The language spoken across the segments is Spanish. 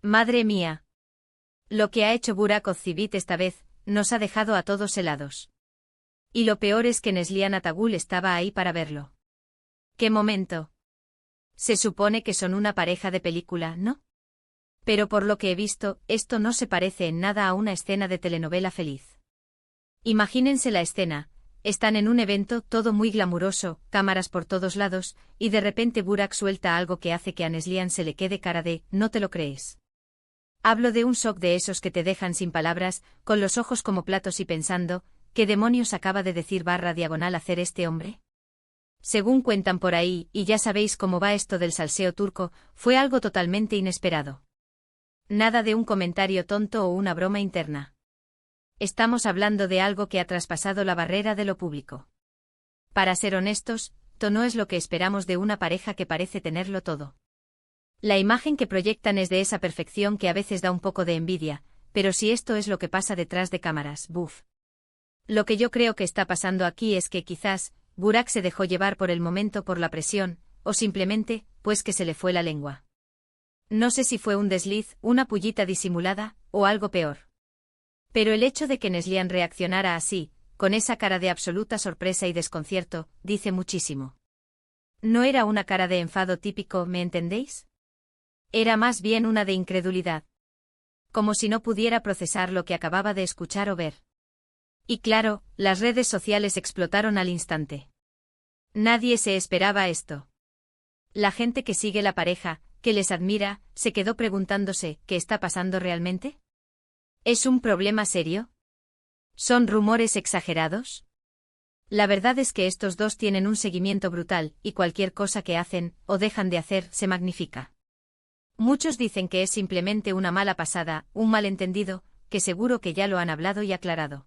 Madre mía. Lo que ha hecho Burak Ozcivit esta vez, nos ha dejado a todos helados. Y lo peor es que Neslihan Atagul estaba ahí para verlo. ¡Qué momento! Se supone que son una pareja de película, ¿no? Pero por lo que he visto, esto no se parece en nada a una escena de telenovela feliz. Imagínense la escena. Están en un evento, todo muy glamuroso, cámaras por todos lados, y de repente Burak suelta algo que hace que a Neslihan se le quede cara de, ¿no te lo crees? Hablo de un shock de esos que te dejan sin palabras, con los ojos como platos y pensando, ¿qué demonios acaba de decir / hacer este hombre? Según cuentan por ahí, y ya sabéis cómo va esto del salseo turco, fue algo totalmente inesperado. Nada de un comentario tonto o una broma interna. Estamos hablando de algo que ha traspasado la barrera de lo público. Para ser honestos, esto no es lo que esperamos de una pareja que parece tenerlo todo. La imagen que proyectan es de esa perfección que a veces da un poco de envidia, pero si esto es lo que pasa detrás de cámaras, buf. Lo que yo creo que está pasando aquí es que quizás, Burak se dejó llevar por el momento por la presión, o simplemente, pues que se le fue la lengua. No sé si fue un desliz, una pullita disimulada, o algo peor. Pero el hecho de que Neslihan reaccionara así, con esa cara de absoluta sorpresa y desconcierto, dice muchísimo. No era una cara de enfado típico, ¿me entendéis? Era más bien una de incredulidad. Como si no pudiera procesar lo que acababa de escuchar o ver. Y claro, las redes sociales explotaron al instante. Nadie se esperaba esto. La gente que sigue la pareja, que les admira, se quedó preguntándose, ¿qué está pasando realmente? ¿Es un problema serio? ¿Son rumores exagerados? La verdad es que estos dos tienen un seguimiento brutal, y cualquier cosa que hacen, o dejan de hacer, se magnifica. Muchos dicen que es simplemente una mala pasada, un malentendido, que seguro que ya lo han hablado y aclarado.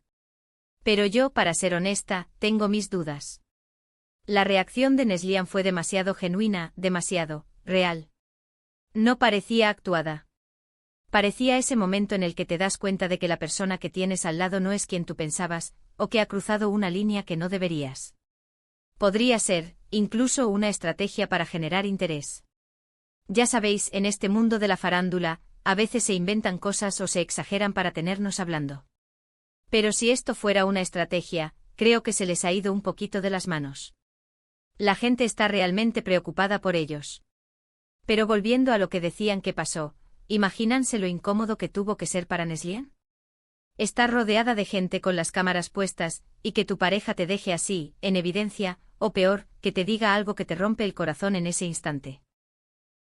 Pero yo, para ser honesta, tengo mis dudas. La reacción de Neslihan fue demasiado genuina, demasiado real. No parecía actuada. Parecía ese momento en el que te das cuenta de que la persona que tienes al lado no es quien tú pensabas, o que ha cruzado una línea que no deberías. Podría ser, incluso, una estrategia para generar interés. Ya sabéis, en este mundo de la farándula, a veces se inventan cosas o se exageran para tenernos hablando. Pero si esto fuera una estrategia, creo que se les ha ido un poquito de las manos. La gente está realmente preocupada por ellos. Pero volviendo a lo que decían que pasó, ¿imagínanse lo incómodo que tuvo que ser para Neslihan? Estar rodeada de gente con las cámaras puestas, y que tu pareja te deje así, en evidencia, o peor, que te diga algo que te rompe el corazón en ese instante.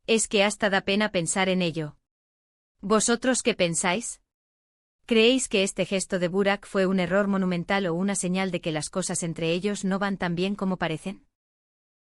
Es que hasta da pena pensar en ello. ¿Vosotros qué pensáis? ¿Creéis que este gesto de Burak fue un error monumental o una señal de que las cosas entre ellos no van tan bien como parecen?